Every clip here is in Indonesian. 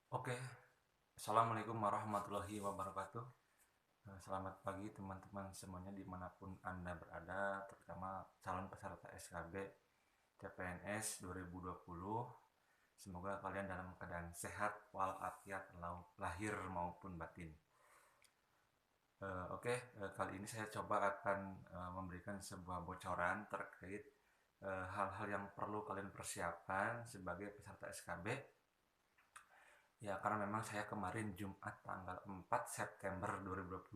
Oke, Assalamualaikum warahmatullahi wabarakatuh. Selamat pagi teman-teman semuanya dimanapun Anda berada, terutama calon peserta SKB CPNS 2020. Semoga kalian dalam keadaan sehat walafiat lahir maupun batin. Kali ini saya coba akan memberikan sebuah bocoran terkait hal-hal yang perlu kalian persiapkan sebagai peserta SKB. Ya, karena memang saya kemarin Jumat tanggal 4 September 2020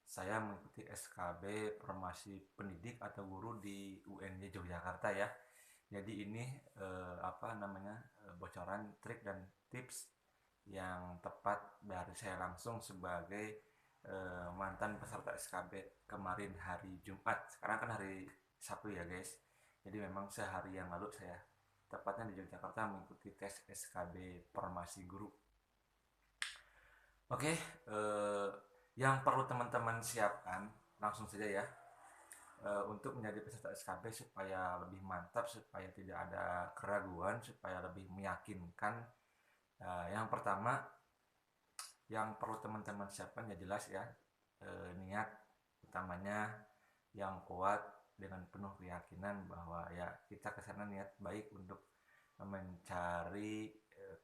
saya mengikuti SKB Formasi Pendidik atau Guru di UNY Yogyakarta ya. Jadi ini bocoran trik dan tips yang tepat dari saya langsung sebagai mantan peserta SKB kemarin hari Jumat. Sekarang kan hari Sabtu ya guys. Jadi memang sehari yang lalu saya tepatnya di Yogyakarta mengikuti tes SKB Formasi Guru. Oke, yang perlu teman-teman siapkan langsung saja ya, untuk menjadi peserta SKB supaya lebih mantap, supaya tidak ada keraguan, supaya lebih meyakinkan. Yang pertama yang perlu teman-teman siapkan ya jelas ya, niat utamanya yang kuat dengan penuh keyakinan bahwa ya kita kesana niat baik untuk mencari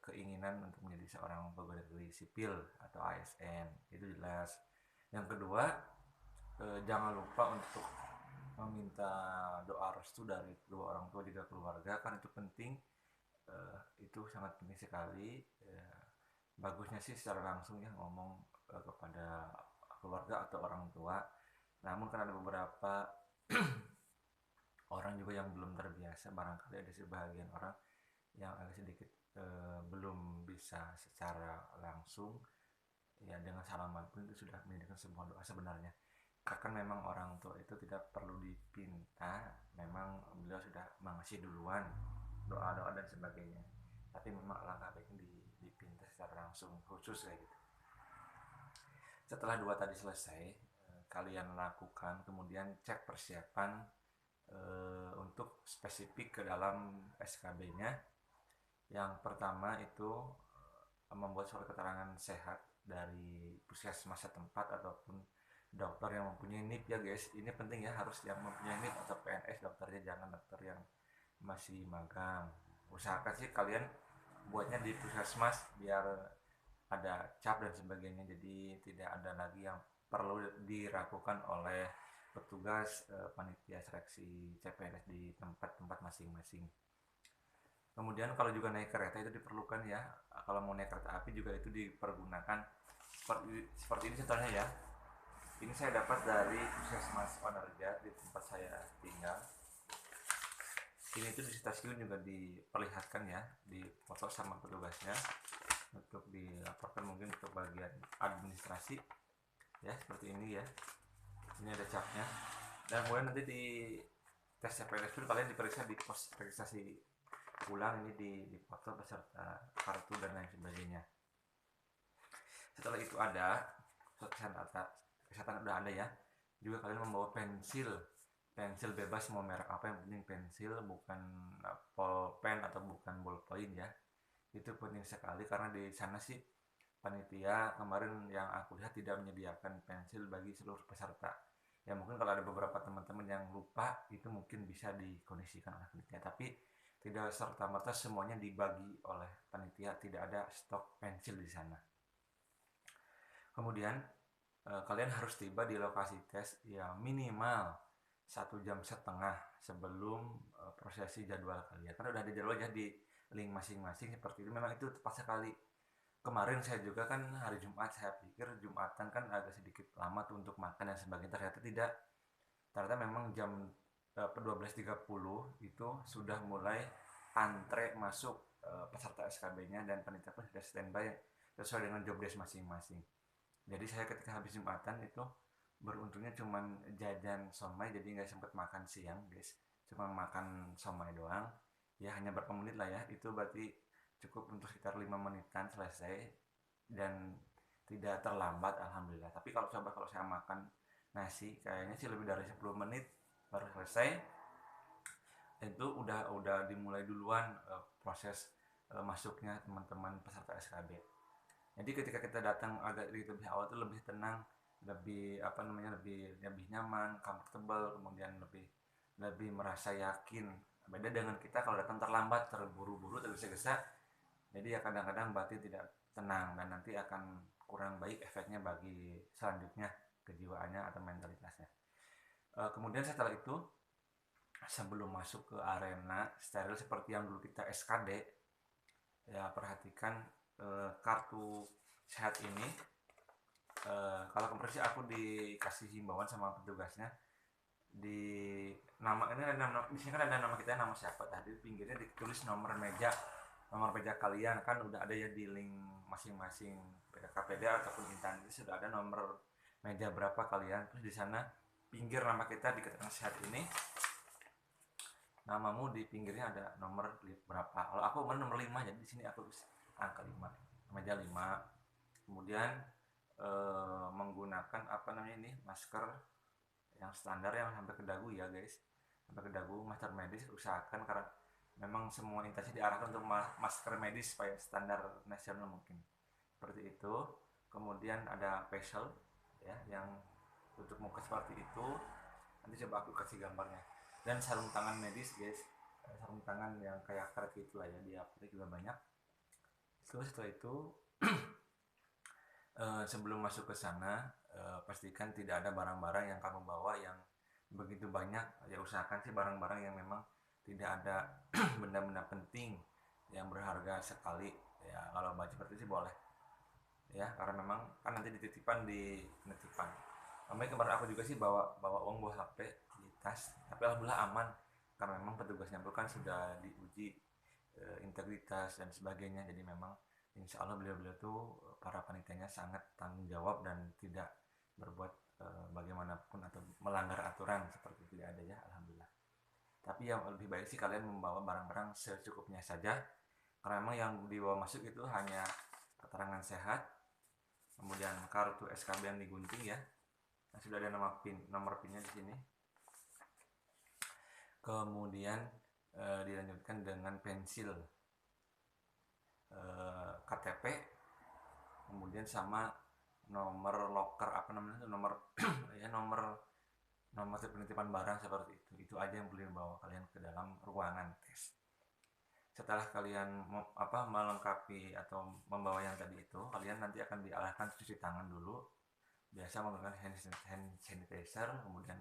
keinginan untuk menjadi seorang pegawai negeri sipil atau ASN, itu jelas. Yang kedua, jangan lupa untuk meminta doa restu dari kedua orang tua juga keluarga, kan itu penting. Itu sangat penting sekali. Bagusnya sih secara langsung ya ngomong kepada keluarga atau orang tua, namun kan ada beberapa orang juga yang belum terbiasa, barangkali ada sebagian orang yang agak sedikit belum bisa secara langsung ya dengan salaman pun itu sudah menjadikan sebuah doa sebenarnya. Karena memang orang tua itu tidak perlu dipinta, memang beliau sudah mengasih duluan doa-doa dan sebagainya, tapi memang langkah baiknya dipinta secara langsung khusus kayak gitu. Setelah dua tadi selesai, kalian lakukan kemudian cek persiapan untuk spesifik ke dalam SKB-nya. Yang pertama itu membuat surat keterangan sehat dari puskesmas setempat ataupun dokter yang mempunyai NIP ya guys. Ini penting ya, harus yang mempunyai NIP atau PNS dokternya, jangan dokter yang masih magang. Usahakan sih kalian buatnya di puskesmas biar ada cap dan sebagainya, jadi tidak ada lagi yang perlu diragukan oleh petugas panitia seleksi CPNS di tempat-tempat masing-masing. Kemudian kalau juga naik kereta itu diperlukan ya, kalau mau naik kereta api juga itu dipergunakan seperti ini contohnya ya. Ini saya dapat dari Puskesmas Panerja di tempat saya tinggal. Ini tuh di stasiun juga diperlihatkan ya, dipoto sama petugasnya untuk dilaporkan mungkin ke bagian administrasi ya, seperti ini ya. Ini ada capnya. Dan kemudian nanti di tes CPNS itu kalian diperiksa di pos registrasi ulang, ini di foto beserta kartu dan lain sebagainya. Setelah itu ada kesehatan udah ada ya, juga kalian membawa pensil bebas mau merek apa, yang penting pensil, bukan pulpen atau bukan ballpoint ya. Itu penting sekali karena di sana sih panitia kemarin yang aku lihat tidak menyediakan pensil bagi seluruh peserta. Ya mungkin kalau ada beberapa teman-teman yang lupa itu mungkin bisa dikondisikan oleh panitia, tapi tidak serta-merta semuanya dibagi oleh panitia, tidak ada stok pensil di sana. Kemudian kalian harus tiba di lokasi tes ya minimal 1,5 jam sebelum prosesi jadwal kalian. Karena udah ada jadwalnya di link masing-masing seperti itu. Memang itu tepat sekali. Kemarin saya juga kan hari Jumat, saya pikir Jumatan kan agak sedikit lama tuh untuk makan dan sebagainya. Ternyata tidak. Ternyata memang jam 12.30 itu sudah mulai antre masuk peserta SKB-nya, dan panitia pun sudah standby sesuai dengan job desk masing-masing. Jadi saya ketika habis Jumatan itu beruntungnya cuma jajan somai, jadi nggak sempat makan siang guys, cuma makan somai doang ya, hanya berapa menit lah ya, itu berarti cukup untuk sekitar 5 menitan selesai dan tidak terlambat alhamdulillah. Tapi kalau saya makan nasi kayaknya sih lebih dari 10 menit baru selesai. Itu udah dimulai duluan proses masuknya teman-teman peserta SKB. Jadi ketika kita datang agak lebih awal itu lebih tenang, lebih lebih nyaman, comfortable, kemudian lebih merasa yakin. Beda dengan kita kalau datang terlambat, terburu-buru, tergesa-gesa, jadi ya kadang-kadang batin tidak tenang dan nanti akan kurang baik efeknya bagi selanjutnya kejiwaannya atau mentalitasnya. Kemudian setelah itu, sebelum masuk ke arena steril seperti yang dulu kita SKD, ya perhatikan kartu sehat ini. Kalau kemarin sih aku dikasih himbauan sama petugasnya, di nama ini ada nama, di sini kan ada nama kita, nama siapa tadi, pinggirnya ditulis nomor meja kalian, kan udah ada ya di link masing-masing KPD ataupun intan itu sudah ada nomor meja berapa kalian. Terus di sana pinggir nama kita di keterangan sehat ini, namamu di pinggirnya ada nomor berapa. Kalau aku nomor 5, jadi di sini aku angka 5, meja 5. Kemudian menggunakan masker yang standar yang sampai ke dagu ya guys, sampai ke dagu, masker medis usahakan, karena memang semua instansi diarahkan untuk masker medis supaya standar nasional mungkin seperti itu. Kemudian ada facial ya, yang tutup muka seperti itu, nanti coba aku kasih gambarnya. Dan sarung tangan medis guys, sarung tangan yang kayak karet gitu lah ya, di apotek juga banyak. Setelah itu sebelum masuk ke sana, pastikan tidak ada barang-barang yang kamu bawa yang begitu banyak. Ya usahakan sih barang-barang yang memang tidak ada benda-benda penting yang berharga sekali ya. Kalau baju seperti itu sih boleh ya, karena memang kan nanti dititipan di penitipan. Kemarin kemarin aku juga sih bawa uang, bawa HP di tas, tapi alhamdulillah aman karena memang petugasnya pun kan sudah diuji integritas dan sebagainya. Jadi memang insya Allah beliau-beliau tuh para panitianya sangat tanggung jawab dan tidak berbuat bagaimanapun atau melanggar aturan, seperti itu tidak ada ya, alhamdulillah. Tapi yang lebih baik sih kalian membawa barang-barang secukupnya saja, karena memang yang dibawa masuk itu hanya keterangan sehat, kemudian kartu SKB yang digunting ya. Nah, sudah ada nomor pinnya di sini. Kemudian dilanjutkan dengan pensil, KTP, kemudian sama nomor locker nomor ya, nomor penitipan barang seperti itu. Itu aja yang boleh bawa kalian ke dalam ruangan tes. Setelah kalian melengkapi atau membawa yang tadi itu, kalian nanti akan diarahkan cuci tangan dulu, biasa menggunakan hand sanitizer, kemudian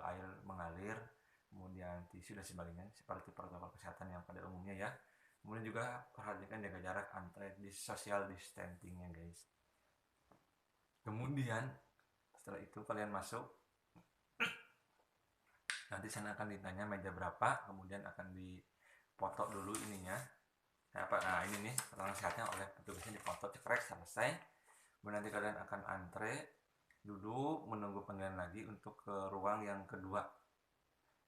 air mengalir, kemudian tisu dan sebagainya, seperti protokol kesehatan yang pada umumnya ya. Kemudian juga perhatikan jaga jarak antar di social distancing ya guys. Kemudian setelah itu kalian masuk, nanti sana akan ditanya meja berapa, kemudian akan dipoto dulu ininya. Nah ini nih keterangan sehatnya oleh petugasnya, dipoto, cekrek, selesai. Kemudian nanti kalian akan antre, duduk menunggu panggilan lagi untuk ke ruang yang kedua.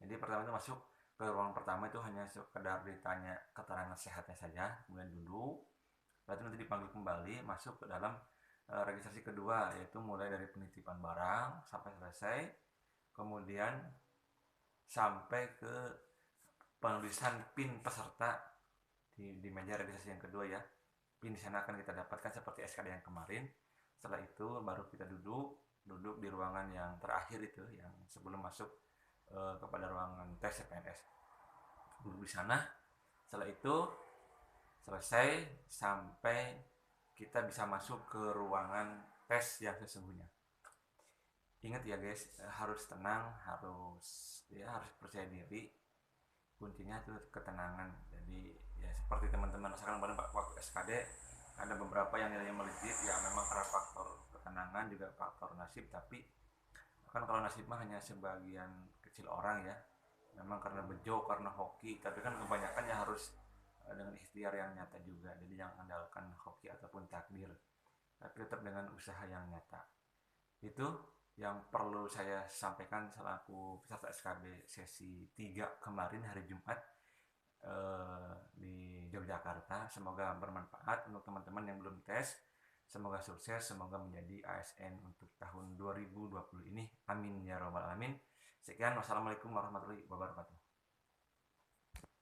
Jadi pertama itu masuk ke ruang pertama itu hanya sekedar ditanya keterangan sehatnya saja, kemudian duduk. Lalu nanti dipanggil kembali masuk ke dalam registrasi kedua, yaitu mulai dari penitipan barang sampai selesai, kemudian sampai ke penulisan PIN peserta di meja registrasi yang kedua ya. PIN di sana akan kita dapatkan seperti SKD yang kemarin. Setelah itu baru kita duduk di ruangan yang terakhir itu, yang sebelum masuk kepada ruangan tes CPNS. Duduk di sana. Setelah itu selesai sampai kita bisa masuk ke ruangan tes yang sesungguhnya. Ingat ya guys, harus tenang, harus percaya diri. Kuncinya itu ketenangan. Jadi ya seperti teman-teman sekarang pada waktu SKD ada beberapa yang nilainya melejit ya, memang karena faktor ketenangan juga faktor nasib. Tapi kan kalau nasib mah hanya sebagian kecil orang ya, memang karena bejo, karena hoki. Tapi kan kebanyakan ya harus dengan ikhtiar yang nyata juga. Jadi jangan andalkan hoki ataupun takdir, tapi tetap dengan usaha yang nyata. Itu yang perlu saya sampaikan selaku peserta SKB sesi 3 kemarin hari Jumat di Yogyakarta. Semoga bermanfaat untuk teman-teman yang belum tes. Semoga sukses, semoga menjadi ASN untuk tahun 2020 ini. Amin ya robbal alamin. Sekian, wassalamualaikum warahmatullahi wabarakatuh.